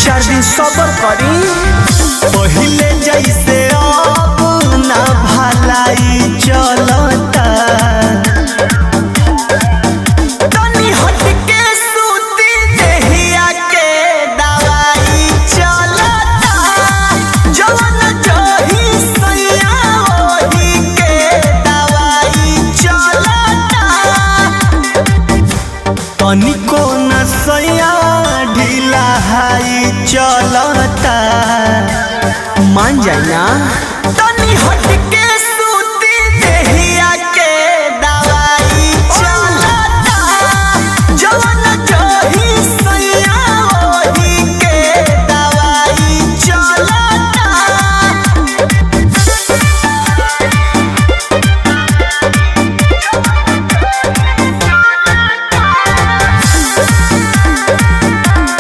चार दिन सबर करी। पहिले जैसे अब ना भलाई चलता, तनी हट के सूती देहिया के दवाई चलता। जवन जही सैया ओही के दवाई चलता। तनिको न सैया ढीला हाई चलता। मान जाए ना।